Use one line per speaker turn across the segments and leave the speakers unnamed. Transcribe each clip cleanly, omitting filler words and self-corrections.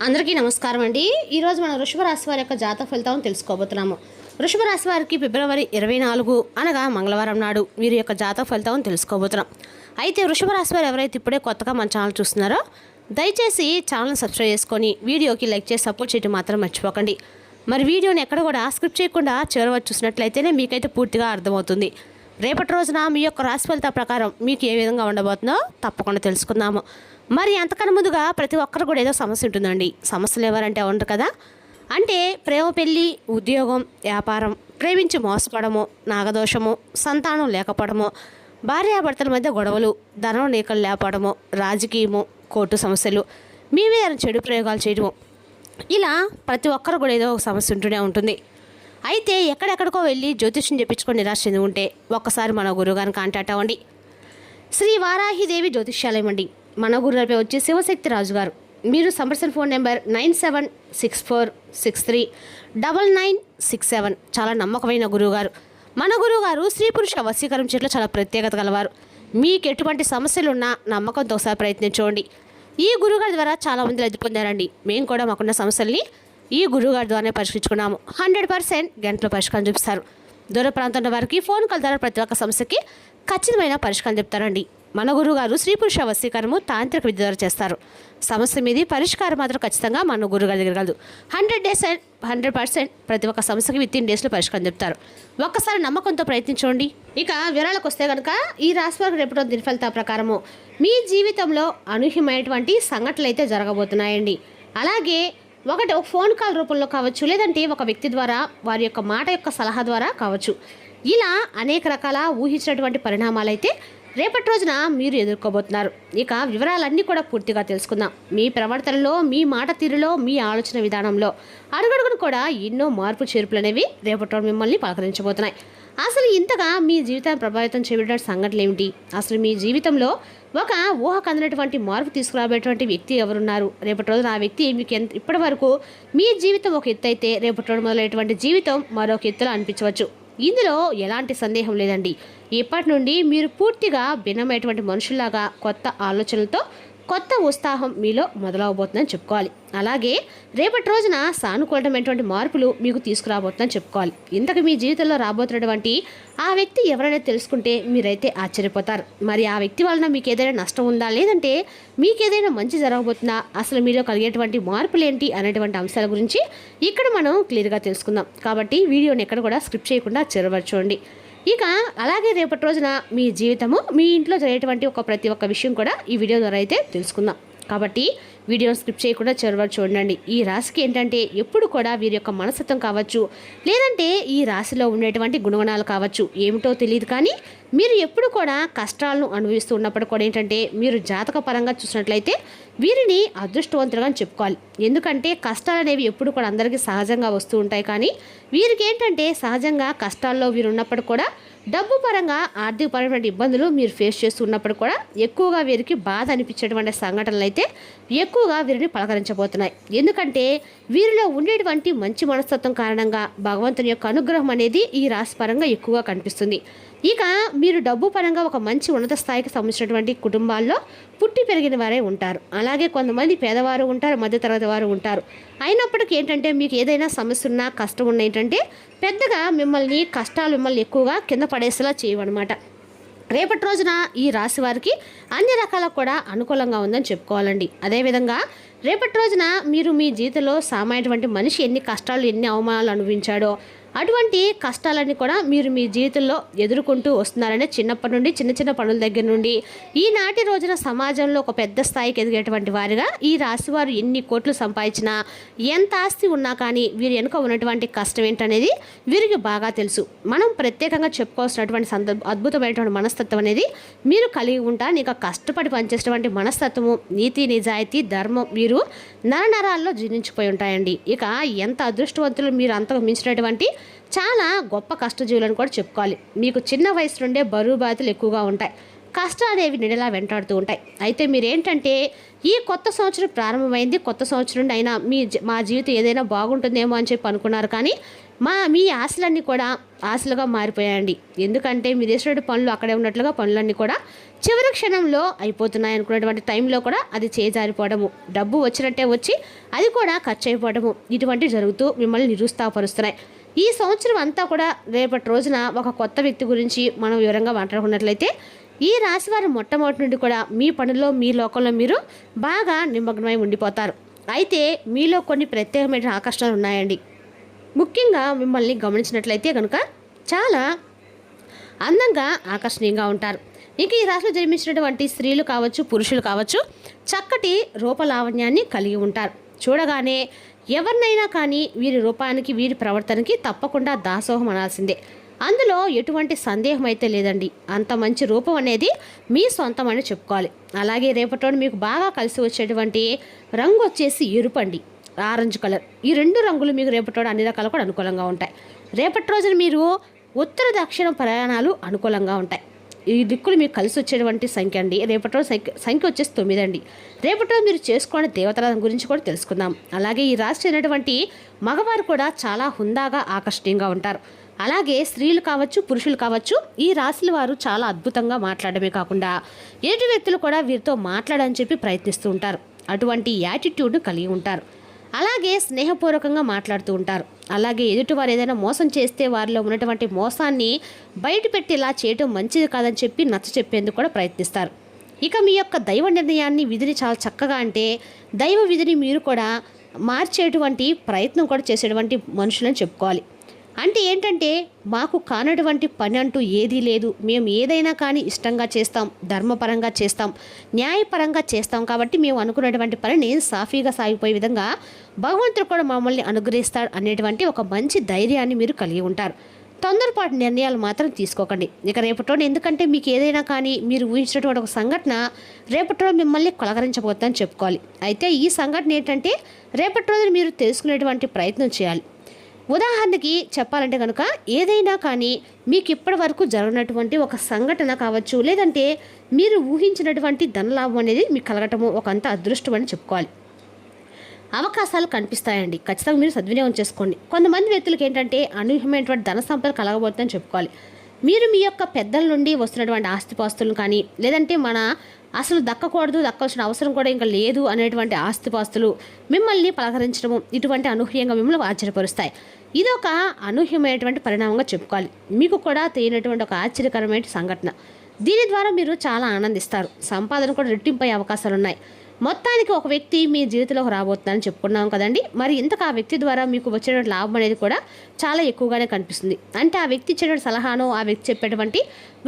అందరికీ నమస్కారం అండి. ఈరోజు మనం వృషభ రాశి వారి యొక్క జాతక ఫలితాలను తెలుసుకోబోతున్నాము. వృషభ రాశి వారికి ఫిబ్రవరి 24 అనగా మంగళవారం నాడు వీరి యొక్క జాతక ఫలితాలను తెలుసుకోబోతున్నాం. అయితే వృషభ రాశి వారు ఎవరైతే ఇప్పుడే కొత్తగా మన ఛానల్ చూస్తున్నారో దయచేసి ఛానల్ని సబ్స్క్రైబ్ చేసుకొని వీడియోకి లైక్ చేసి సపోర్ట్ చేయడం మాత్రం మర్చిపోకండి. మరి వీడియోని ఎక్కడ కూడా స్క్రిప్ట్ చేయకుండా చివరి చూసినట్లయితేనే మీకైతే పూర్తిగా అర్థమవుతుంది. రేపటి రోజున మీ యొక్క రాశి ఫలిత ప్రకారం మీకు ఏ విధంగా ఉండబోతుందో తప్పకుండా తెలుసుకుందాము. మరి అంతకన్నా ముందుగా ప్రతి ఒక్కరు కూడా ఏదో సమస్య ఉంటుందండి. సమస్యలు ఎవరంటే ఉండరు కదా. అంటే ప్రేమ, పెళ్ళి, ఉద్యోగం, వ్యాపారం, ప్రేమించి మోసపడము, నాగదోషము, సంతానం లేకపోవడము, భార్యాభర్తల మధ్య గొడవలు, ధనం నీకలు లేకపోవడము, రాజకీయము, కోర్టు సమస్యలు, మీ మీద చెడు ప్రయోగాలు చేయడము, ఇలా ప్రతి ఒక్కరు కూడా ఏదో ఒక సమస్య ఉంటూనే ఉంటుంది. అయితే ఎక్కడెక్కడికో వెళ్ళి జ్యోతిష్యం చెప్పించుకొని నిరాశ చెంది ఉంటే ఒక్కసారి మన గురువుగారిని కాంటాక్ట్ అవ్వండి. శ్రీ వారాహిదేవి జ్యోతిష్యాలయం అండి. మన గురుగారి వచ్చి శివశక్తి రాజు గారు. మీరు సంప్రదించిన ఫోన్ నెంబర్ 9764639967. చాలా నమ్మకమైన గురువుగారు. మన గురువుగారు స్త్రీ పురుష వశీకరణ చెట్లు చాలా ప్రత్యేకత గలవారు. మీకు ఎటువంటి సమస్యలున్నా నమ్మకంతో ఒకసారి ప్రయత్నించండి. ఈ గురువుగారి ద్వారా చాలామంది లబ్ధి పొందారండి. మేము కూడా మాకున్న సమస్యల్ని ఈ గురువుగారి ద్వారానే పరిష్కరించుకున్నాము. 100% గంటలో పరిష్కారం చూపిస్తారు. దూర ప్రాంతంలో వారికి ఫోన్ కాల్ ద్వారా ప్రతి ఒక్క సమస్యకి ఖచ్చితమైన పరిష్కారం చెప్తారండి. మన గురువుగారు స్త్రీ పురుష వశీకరణము తాంత్రిక విద్య ద్వారా చేస్తారు. సమస్య మీది పరిష్కారం మాత్రం ఖచ్చితంగా మన గురువుగారి దగ్గర కలదు. 100% ప్రతి ఒక్క సమస్యకి విత్ ఇన్ డేస్లో పరిష్కారం చెప్తారు. ఒక్కసారి నమ్మకంతో ప్రయత్నించండి. ఇక వివరాలకు వస్తే కనుక ఈ రాశి వారికి రేపటి దిన ఫలితాల ప్రకారము మీ జీవితంలో అనూహ్యమైనటువంటి సంఘటనలు అయితే జరగబోతున్నాయండి. అలాగే ఒక ఫోన్ కాల్ రూపంలో కావచ్చు, లేదంటే ఒక వ్యక్తి ద్వారా వారి యొక్క మాట యొక్క సలహా ద్వారా కావచ్చు. ఇలా అనేక రకాల ఊహించినటువంటి పరిణామాలు అయితే రేపటి రోజున మీరు ఎదుర్కోబోతున్నారు. ఇక వివరాలన్నీ కూడా పూర్తిగా తెలుసుకుందాం. మీ ప్రవర్తనలో, మీ మాట తీరులో, మీ ఆలోచన విధానంలో అడుగడుగును కూడా ఎన్నో మార్పు చేర్పులు అనేవి రేపటి రోజు మిమ్మల్ని పలకరించబోతున్నాయి. అసలు ఇంతగా మీ జీవితాన్ని ప్రభావితం చేయబడిన సంఘటనలు ఏమిటి? అసలు మీ జీవితంలో ఒక ఊహకు అందినటువంటి మార్పు తీసుకురాబోయేటువంటి వ్యక్తి ఎవరున్నారు? రేపటి రోజున ఆ వ్యక్తి మీకు ఇప్పటి వరకు మీ జీవితం ఒక ఎత్తు అయితే రేపటి రోజు మొదలైనటువంటి జీవితం మరొక ఎత్తులో అనిపించవచ్చు. ఇందులో ఎలాంటి సందేహం లేదండి. ఇప్పటి నుండి మీరు పూర్తిగా భిన్నమైనటువంటి మనుషుల్లాగా కొత్త ఆలోచనలతో కొత్త ఉత్సాహం మీలో మొదలవబోతుందని చెప్పుకోవాలి. అలాగే రేపటి రోజున సానుకూలమైనటువంటి మార్పులు మీకు తీసుకురాబోతుందని చెప్పుకోవాలి. ఇంతకు మీ జీవితంలో రాబోతున్నటువంటి ఆ వ్యక్తి ఎవరైనా తెలుసుకుంటే మీరైతే ఆశ్చర్యపోతారు. మరి ఆ వ్యక్తి వలన మీకు ఏదైనా నష్టం ఉందా, లేదంటే మీకు ఏదైనా మంచి జరగబోతుందా, అసలు మీలో కలిగేటువంటి మార్పులు ఏంటి అనేటువంటి అంశాల గురించి ఇక్కడ మనం క్లియర్గా తెలుసుకుందాం. కాబట్టి వీడియోని ఎక్కడ కూడా స్క్రిప్ట్ చేయకుండా చూడండి. ఇక అలాగే రేపటి రోజున మీ జీవితము, మీ ఇంట్లో జరిగేటువంటి ప్రతి ఒక్క విషయం కూడా ఈ వీడియో ద్వారా అయితే తెలుసుకుందాం. కాబట్టి వీడియోని స్కిప్ చేయకుండా చివరి చూడండి. ఈ రాశికి ఏంటంటే ఎప్పుడు కూడా వీరి యొక్క మనస్తత్వం కావచ్చు, లేదంటే ఈ రాశిలో ఉండేటువంటి గుణగణాలు కావచ్చు, ఏమిటో తెలియదు. కానీ మీరు ఎప్పుడు కూడా కష్టాలను అనుభవిస్తూ ఉన్నప్పుడు కూడా ఏంటంటే మీరు జాతక పరంగా చూసినట్లయితే వీరిని అదృష్టవంతులుగా చెప్పుకోవాలి. ఎందుకంటే కష్టాలు అనేవి ఎప్పుడు కూడా అందరికీ సహజంగా వస్తూ ఉంటాయి. కానీ వీరికి ఏంటంటే సహజంగా కష్టాల్లో వీరు ఉన్నప్పుడు కూడా డబ్బు పరంగా, ఆర్థికపరమైన ఇబ్బందులు మీరు ఫేస్ చేస్తున్నప్పుడు కూడా ఎక్కువగా వీరికి బాధ అనిపించేటువంటి సంఘటనలు అయితే ఎక్కువగా వీరిని పలకరించబోతున్నాయి. ఎందుకంటే వీరిలో ఉండేటువంటి మంచి మనస్తత్వం కారణంగా భగవంతుని యొక్క అనుగ్రహం అనేది ఈ రాశి పరంగా ఎక్కువగా కనిపిస్తుంది. ఇక మీరు డబ్బు పరంగా ఒక మంచి ఉన్నత స్థాయికి సంబంధించినటువంటి కుటుంబాల్లో పుట్టి పెరిగిన వారే ఉంటారు. అలాగే కొంతమంది పేదవారు ఉంటారు, మధ్యతరగతి వారు ఉంటారు. అయినప్పటికీ ఏంటంటే మీకు ఏదైనా సమస్య ఉన్నా, కష్టం ఉన్న ఏంటంటే పెద్దగా కష్టాలు మిమ్మల్ని ఎక్కువగా కింద పడేసేలా చేయవన్నమాట. రేపటి రోజున ఈ రాశి వారికి అన్ని రకాల కూడా అనుకూలంగా ఉందని చెప్పుకోవాలండి. అదేవిధంగా రేపటి రోజున మీరు మీ జీవితంలో సామాన్యటువంటి మనిషి ఎన్ని కష్టాలు, ఎన్ని అవమానాలు అనుభవించాడో అటువంటి కష్టాలన్నీ కూడా మీరు మీ జీవితంలో ఎదుర్కొంటూ వస్తున్నారనే చిన్నప్పటి నుండి చిన్న చిన్న పనుల దగ్గర నుండి ఈనాటి రోజున సమాజంలో ఒక పెద్ద స్థాయికి ఎదిగేటువంటి వారిగా ఈ రాశి వారు ఎన్ని కోట్లు సంపాదించినా, ఎంత ఆస్తి ఉన్నా కానీ వీరి వెనుక ఉన్నటువంటి కష్టం ఏంటనేది వీరికి బాగా తెలుసు. మనం ప్రత్యేకంగా చెప్పుకోవాల్సినటువంటి అద్భుతమైనటువంటి మనస్తత్వం అనేది మీరు కలిగి ఉంటారు. ఇక కష్టపడి పనిచేసేటువంటి మనస్తత్వము, నీతి, నిజాయితీ, ధర్మం వీరు నరనరాల్లో జీర్ణించిపోయి ఉంటాయండి. ఇక ఎంత అదృష్టవంతులు, మీరు అంతకు మించినటువంటి చాలా గొప్ప కష్టజీవులను కూడా చెప్పుకోవాలి. మీకు చిన్న వయసు నుండే బరువు బాధ్యతలు ఎక్కువగా ఉంటాయి. కష్టాలు అనేవి నిడలా వెంటాడుతూ ఉంటాయి. అయితే మీరేంటంటే ఈ కొత్త సంవత్సరం ప్రారంభమైంది, కొత్త సంవత్సరం నుండి అయినా మా జీవితం ఏదైనా బాగుంటుందేమో అని చెప్పి అనుకున్నారు. కానీ మీ ఆశలన్నీ కూడా ఆశలుగా మారిపోయాయండి. ఎందుకంటే మీరు చేసినటువంటి పనులు అక్కడే ఉన్నట్లుగా పనులన్నీ కూడా చివరి క్షణంలో అయిపోతున్నాయి అనుకున్నటువంటి టైంలో కూడా అది చేజారిపోవడము, డబ్బు వచ్చినట్టే వచ్చి అది కూడా ఖర్చు అయిపోవడము, ఇటువంటివి జరుగుతూ మిమ్మల్ని నిరుత్సాహపరుస్తున్నాయి. ఈ సంవత్సరం అంతా కూడా రేపటి రోజున ఒక కొత్త వ్యక్తి గురించి మనం వివరంగా మాట్లాడుకున్నట్లయితే ఈ రాశివారు మొట్టమొదటి నుండి కూడా మీ పనుల్లో మీ లోకంలో మీరు బాగా నిమగ్నమై ఉండిపోతారు. అయితే మీలో కొన్ని ప్రత్యేకమైన ఆకర్షణలు ఉన్నాయండి. ముఖ్యంగా మిమ్మల్ని గమనించినట్లయితే కనుక చాలా అందంగా ఆకర్షణీయంగా ఉంటారు. ఇక ఈ రాశిలో జన్మించినటువంటి స్త్రీలు కావచ్చు, పురుషులు కావచ్చు, చక్కటి రూపలావణ్యాన్ని కలిగి ఉంటారు. చూడగానే ఎవరినైనా కానీ వీరి రూపానికి వీరి ప్రవర్తనకి తప్పకుండా దాసోహం అనాల్సిందే. అందులో ఎటువంటి సందేహం అయితే లేదండి. అంత మంచి రూపం అనేది మీ సొంతం అని చెప్పుకోవాలి. అలాగే రేపటి మీకు బాగా కలిసి వచ్చేటువంటి రంగు వచ్చేసి ఎరుపండి, ఆరెంజ్ కలర్. ఈ రెండు రంగులు మీకు రేపటి అన్ని రకాలు కూడా అనుకూలంగా ఉంటాయి. రేపటి రోజున మీరు ఉత్తర దక్షిణ ప్రయాణాలు అనుకూలంగా ఉంటాయి. ఈ దిక్కులు మీకు కలిసి వచ్చేటువంటి సంఖ్య అండి. రేపటి రోజు సంఖ్య వచ్చేసి 9 అండి. రేపటి రోజు మీరు చేసుకునే దేవతల గురించి కూడా తెలుసుకుందాం. అలాగే ఈ రాశి చెందినటువంటి మగవారు కూడా చాలా హుందాగా ఆకర్షణీయంగా ఉంటారు. అలాగే స్త్రీలు కావచ్చు, పురుషులు కావచ్చు, ఈ రాశుల వారు చాలా అద్భుతంగా మాట్లాడమే కాకుండా ఎదుటి వ్యక్తులు కూడా వీరితో మాట్లాడని చెప్పి ప్రయత్నిస్తూ ఉంటారు. అటువంటి యాటిట్యూడ్ను కలిగి ఉంటారు. అలాగే స్నేహపూర్వకంగా మాట్లాడుతూ ఉంటారు. అలాగే ఎదుటివారు ఏదైనా మోసం చేస్తే వారిలో ఉన్నటువంటి మోసాన్ని బయటపెట్టి ఇలా చేయడం మంచిది కాదని చెప్పి నచ్చ చెప్పేందుకు కూడా ప్రయత్నిస్తారు. ఇక మీ యొక్క దైవ నిర్ణయాన్ని విధిని చాలా చక్కగా, అంటే దైవ విధిని మీరు కూడా మార్చేటువంటి ప్రయత్నం కూడా చేసేటువంటి మనుషులని చెప్పుకోవాలి. అంటే ఏంటంటే మాకు కానటువంటి పని అంటూ ఏదీ లేదు, మేము ఏదైనా కానీ ఇష్టంగా చేస్తాం, ధర్మపరంగా చేస్తాం, న్యాయపరంగా చేస్తాం, కాబట్టి మేము అనుకున్నటువంటి పనిని సాఫీగా సాగిపోయే విధంగా భగవంతుడు కూడా మమ్మల్ని అనుగ్రహిస్తాడు అనేటువంటి ఒక మంచి ధైర్యాన్ని మీరు కలిగి ఉంటారు. తొందరపాటు నిర్ణయాలు మాత్రం తీసుకోకండి. ఇక రేపటి ఎందుకంటే మీకు ఏదైనా కానీ మీరు ఊహించినటువంటి ఒక సంఘటన రేపటి మిమ్మల్ని కొలకరించబోతుందని చెప్పుకోవాలి. అయితే ఈ సంఘటన ఏంటంటే రేపటి రోజున మీరు తెలుసుకునేటువంటి ప్రయత్నం చేయాలి. ఉదాహరణకి చెప్పాలంటే కనుక ఏదైనా కానీ మీకు ఇప్పటి వరకు జరిగినటువంటి ఒక సంఘటన కావచ్చు, లేదంటే మీరు ఊహించినటువంటి ధనలాభం అనేది మీకు కలగటము ఒక అంత అదృష్టం అని చెప్పుకోవాలి. అవకాశాలు కనిపిస్తాయండి. ఖచ్చితంగా మీరు సద్వినియోగం చేసుకోండి. కొంతమంది వ్యక్తులకు ఏంటంటే అనూహ్యమైనటువంటి ధన సంపద కలగబోతుందని చెప్పుకోవాలి. మీరు మీ యొక్క పెద్దల నుండి వస్తున్నటువంటి ఆస్తిపాస్తులను కానీ, లేదంటే అసలు దక్కాల్సిన అవసరం కూడా ఇంకా లేదు అనేటువంటి ఆస్తిపాస్తులు మిమ్మల్ని పలకరించడము, ఇటువంటి అనూహ్యంగా మిమ్మల్ని ఆశ్చర్యపరుస్తాయి. ఇది ఒక అనూహ్యమైనటువంటి పరిణామంగా చెప్పుకోవాలి. మీకు కూడా తెలియనటువంటి ఒక ఆశ్చర్యకరమైన సంఘటన. దీని ద్వారా మీరు చాలా ఆనందిస్తారు. సంపాదన కూడా రెట్టింపై అవకాశాలు ఉన్నాయి. మొత్తానికి ఒక వ్యక్తి మీ జీవితంలోకి రాబోతుందని చెప్పుకున్నాం కదండి. మరి ఇంతకు ఆ వ్యక్తి ద్వారా మీకు వచ్చేటువంటి లాభం అనేది కూడా చాలా ఎక్కువగానే కనిపిస్తుంది. అంటే ఆ వ్యక్తి ఇచ్చేటువంటి సలహానో, ఆ వ్యక్తి చెప్పేటువంటి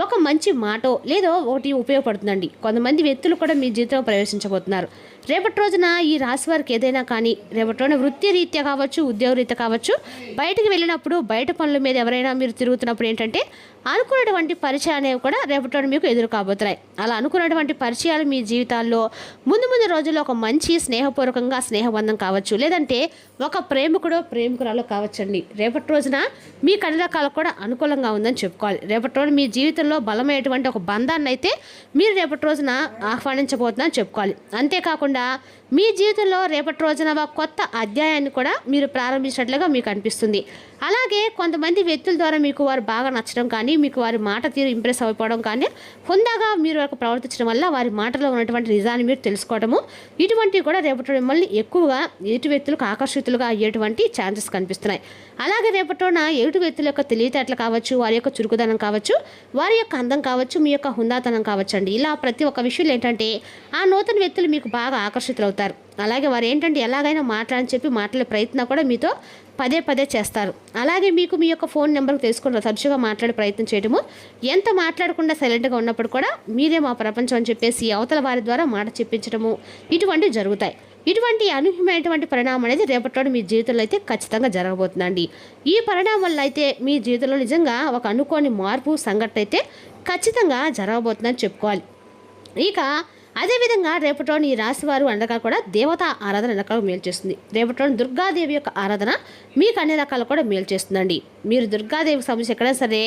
ఒక మంచి మాటో లేదో ఒకటి ఉపయోగపడుతుందండి. కొంతమంది వ్యక్తులు కూడా మీ జీవితంలో ప్రవేశించబోతున్నారు. రేపటి రోజున ఈ రాశి వారికి ఏదైనా కానీ రేపటి రోజున వృత్తి రీత్యా కావచ్చు, ఉద్యోగ రీత్యా కావచ్చు, బయటకు వెళ్ళినప్పుడు బయట పనుల మీద ఎవరైనా మీరు తిరుగుతున్నప్పుడు ఏంటంటే అనుకున్నటువంటి పరిచయాలు అనేవి కూడా రేపటి రోజున మీకు ఎదురు కాబోతున్నాయి. అలా అనుకున్నటువంటి పరిచయాలు మీ జీవితాల్లో ముందు రోజుల్లో ఒక మంచి స్నేహపూర్వకంగా స్నేహబంధం కావచ్చు, లేదంటే ఒక ప్రేమికురాలో కావచ్చండి. రేపటి రోజున మీ అన్ని రకాలు కూడా అనుకూలంగా ఉందని చెప్పుకోవాలి. రేపటి రోజున మీ జీవితంలో బలమైనటువంటి ఒక బంధాన్ని అయితే మీరు రేపటి రోజున ఆహ్వానించబోతుందని చెప్పుకోవాలి. అంతేకాకుండా మీ జీవితంలో రేపటి రోజున ఒక కొత్త అధ్యాయాన్ని కూడా మీరు ప్రారంభించినట్లుగా మీకు అనిపిస్తుంది. అలాగే కొంతమంది వ్యక్తుల ద్వారా మీకు వారు బాగా నచ్చడం కానీ, మీకు వారి మాట తీరు ఇంప్రెస్ అయిపోవడం కానీ, హుందాగా మీరు ప్రవర్తించడం వల్ల వారి మాటలో ఉన్నటువంటి నిజాన్ని మీరు తెలుసుకోవడము, ఇటువంటివి కూడా రేపటి మిమ్మల్ని ఎక్కువగా ఎదుటి వ్యక్తులకు ఆకర్షితులుగా అయ్యేటువంటి ఛాన్సెస్ కనిపిస్తున్నాయి. అలాగే రేపటిన ఎదుటి వ్యక్తుల యొక్క తెలివితేటలు కావచ్చు, వారి యొక్క చురుకుదనం కావచ్చు, వారి యొక్క అందం కావచ్చు, మీ యొక్క హుందాతనం కావచ్చు అండి. ఇలా ప్రతి ఒక్క విషయంలో ఏంటంటే ఆ నూతన వ్యక్తులు మీకు బాగా ఆకర్షితులవుతారు. అలాగే వారు ఏంటంటే ఎలాగైనా మాట్లాడని చెప్పి మాట్లాడే ప్రయత్నం కూడా మీతో పదే చేస్తారు. అలాగే మీకు మీ యొక్క ఫోన్ నెంబర్కి తెలుసుకుని తరచుగా మాట్లాడే ప్రయత్నం చేయడము, ఎంత మాట్లాడకుండా సైలెంట్గా ఉన్నప్పుడు కూడా మీరే మా ప్రపంచం అని చెప్పేసి అవతల వారి ద్వారా మాట చెప్పించడము, ఇటువంటివి జరుగుతాయి. ఇటువంటి అనూహ్యమైనటువంటి పరిణామం అనేది రేపటి మీ జీవితంలో అయితే ఖచ్చితంగా జరగబోతుందండి. ఈ పరిణామం వల్ల అయితే మీ జీవితంలో నిజంగా ఒక అనుకోని మార్పు సంఘటన అయితే ఖచ్చితంగా జరగబోతుందని చెప్పుకోవాలి. ఇక అదేవిధంగా రేపటి ఈ రాశి వారు అనగా కూడా దేవతా ఆరాధన అన్ని రకాలు మేలు చేస్తుంది. రేపటి దుర్గాదేవి యొక్క ఆరాధన మీకు అన్ని రకాలు కూడా మేలు చేస్తుందండి. మీరు దుర్గాదేవికి సంబంధించి ఎక్కడైనా సరే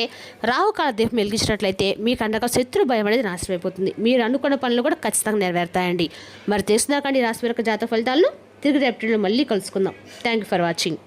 రాహుకాల దేవి వెలిగించినట్లయితే మీకు అనగా శత్రు భయం అనేది నాశనం అయిపోతుంది. మీరు అనుకున్న పనులు కూడా ఖచ్చితంగా నెరవేరుతాయండి. మరి తెలుసుదాకండి రాశి యొక్క జాతక ఫలితాలను తిరిగి రేపటిలో మళ్ళీ కలుసుకుందాం. Thank you for watching.